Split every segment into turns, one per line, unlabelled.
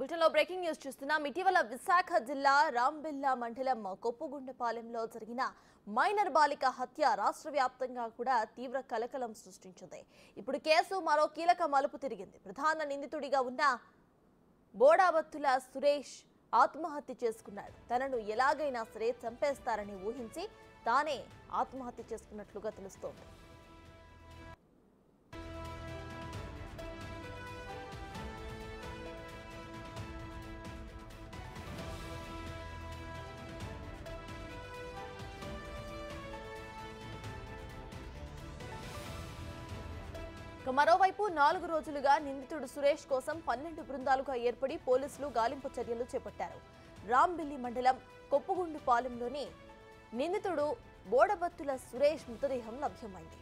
బులెటిన్లో breaking news చూస్తున్నాం. ఇటీవల విశాఖ జిల్లా రాంబిల్లా మండలం కొప్పుగుండపాలెంలో జరిగిన మైనర్ బాలిక హత్య రాష్ట్ర వ్యాప్తంగా కూడా తీవ్ర కలకలం సృష్టించింది. ఇప్పుడు కేసు మరో కీలక మలుపు తిరిగింది. ప్రధాన నిందితుడిగా ఉన్న బోడాబత్తుల సురేష్ ఆత్మహత్య చేసుకున్నాడు. తనను ఎలాగైనా సరే చంపేస్తారని ఊహించి తానే ఆత్మహత్య చేసుకున్నట్లుగా తెలుస్తోంది. మరోవైపు 4 రోజులుగా నిందితుడు సురేష్ కోసం 12 బృందాలుగా ఏర్పడి పోలీసులు గాలింపు చర్యలు చేపట్టారు. రాంబిల్లి మండలం కొప్పుగుండుపాలెంలోని నిందితుడు బోడబత్తుల సురేష్ మృతదేహం లభ్యమైంది.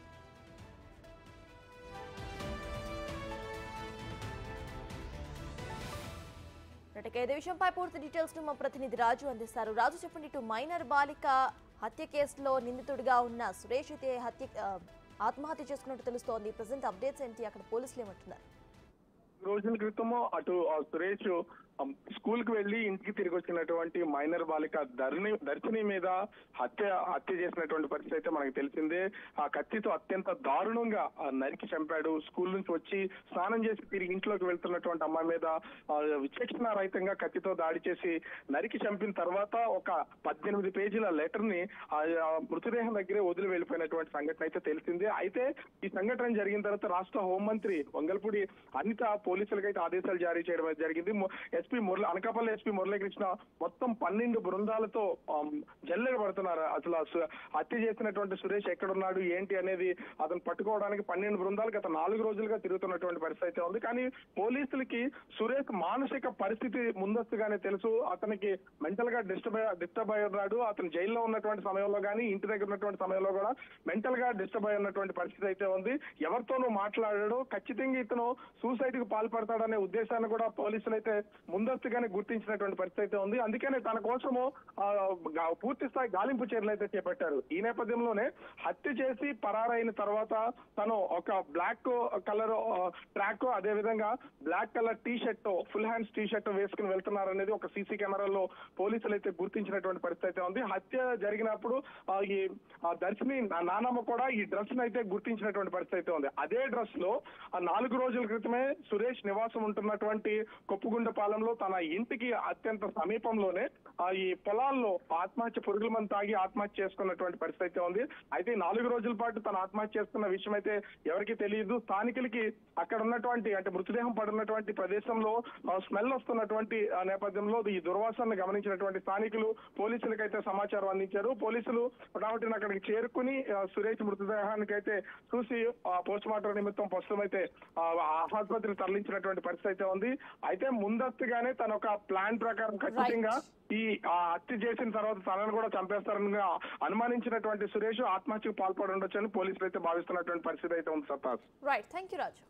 ఇదే విషయంపై పూర్తి డీటెయిల్స్ ను మా ప్రతినిధి రాజు అందిస్తారు. రాజు, చెప్పండి, ఇటు మైనర్ బాలిక హత్య కేసులో నిందితుడిగా ఉన్న సురేష్ అయితే ఆత్మహత్య చేసుకున్నట్టు తెలుస్తోంది. ప్రెసెంట్ అప్డేట్స్ ఏంటి? అక్కడ పోలీసులు ఏమంటున్నారు?
రోజుల క్రితము అటు సురేష్ స్కూల్ కి వెళ్లి ఇంటికి తిరిగి వచ్చినటువంటి మైనర్ బాలిక దర్శిని మీద హత్య చేసినటువంటి పరిస్థితి అయితే మనకు తెలిసిందే. ఆ కత్తితో అత్యంత దారుణంగా నరికి చంపాడు. స్కూల్ నుంచి వచ్చి స్నానం చేసి తిరిగి ఇంట్లోకి వెళ్తున్నటువంటి అమ్మాయి మీద విచక్షణ రహితంగా కత్తితో దాడి చేసి నరికి చంపిన తర్వాత ఒక 18 పేజీల లెటర్ ని మృతదేహం దగ్గరే వదిలి వెళ్ళిపోయినటువంటి సంఘటన అయితే తెలిసిందే. అయితే ఈ సంఘటన జరిగిన తర్వాత రాష్ట్ర హోంమంత్రి వంగల్పూడి అనిత పోలీసులకు అయితే ఆదేశాలు జారీ చేయడం జరిగింది. అనకాపల్లి ఎస్పీ మురళీకృష్ణ మొత్తం 12 బృందాలతో జల్లెడ పడుతున్నారు. అసలు హత్య చేసినటువంటి సురేష్ ఎక్కడున్నాడు ఏంటి అనేది అతను పట్టుకోవడానికి 12 బృందాలు గత 4 రోజులుగా తిరుగుతున్నటువంటి పరిస్థితి అయితే ఉంది. కానీ పోలీసులకి సురేష్ మానసిక పరిస్థితి ముందస్తుగానే తెలుసు. అతనికి మెంటల్ గా డిస్టర్బ్ అయి ఉన్నాడు. అతను జైల్లో ఉన్నటువంటి సమయంలో కానీ ఇంటి దగ్గర ఉన్నటువంటి సమయంలో కూడా మెంటల్ గా డిస్టర్బ్ అయి ఉన్నటువంటి పరిస్థితి అయితే ఉంది. ఎవరితోనూ మాట్లాడాడు. ఖచ్చితంగా ఇతను సూసైడ్ కి పాల్పడతాడనే ఉద్దేశాన్ని కూడా పోలీసులు అయితే ముందస్తుగానే గుర్తించినటువంటి పరిస్థితి అయితే ఉంది. అందుకనే తన కోసము పూర్తి స్థాయి గాలింపు చర్యలు అయితే చేపట్టారు. ఈ నేపథ్యంలోనే హత్య చేసి పరారైన తర్వాత తను ఒక బ్లాక్ కలర్ ట్రాక్, అదే విధంగా black colour T shirt, full hands T shirt వేసుకుని వెళ్తున్నారనేది ఒక సీసీ కెమెరాలో పోలీసులు అయితే గుర్తించినటువంటి పరిస్థితి అయితే ఉంది. హత్య జరిగినప్పుడు ఈ దర్శిని నానమ్మ కూడా ఈ డ్రెస్ ను అయితే గుర్తించినటువంటి పరిస్థితి అయితే ఉంది. అదే డ్రెస్ లో 4 రోజుల క్రితమే సురేష్ నివాసం ఉంటున్నటువంటి కొప్పుగుండపాలెంలో తన ఇంటికి అత్యంత సమీపంలోనే ఈ పొలాల్లో ఆత్మహత్య పురుగుల మందు తాగి ఆత్మహత్య చేసుకున్నటువంటి పరిస్థితి అయితే ఉంది. అయితే 4 రోజుల పాటు తన ఆత్మహత్య చేసుకున్న విషయం అయితే ఎవరికి తెలియదు. స్థానికులకి అక్కడ ఉన్నటువంటి అంటే మృతదేహం పడినటువంటి ప్రదేశంలో స్మెల్ వస్తున్నటువంటి నేపథ్యంలో ఈ దుర్వాసనను గమనించినటువంటి స్థానికులు పోలీసులకైతే సమాచారం అందించారు. పోలీసులు కాబట్టి అక్కడికి చేరుకుని సురేష్ మృతదేహానికి అయితే చూసి పోస్ట్ మార్టం నిమిత్తం ప్రస్తుతం అయితే ఆసుపత్రికి తరలించినటువంటి పరిస్థితి అయితే ఉంది. అయితే ముందస్తుగానే తన ఒక ప్లాన్ ప్రకారం ఖచ్చితంగా ఈ హత్య చేసిన తర్వాత తనను కూడా చంపేస్తారని అనుమానించినటువంటి సురేష్ ఆత్మహత్యకు పాల్పడి ఉండొచ్చని పోలీసులు అయితే భావిస్తున్నటువంటి పరిస్థితి అయితే ఉంది. సత్తాస్.
రైట్, థాంక్యూ రాజు.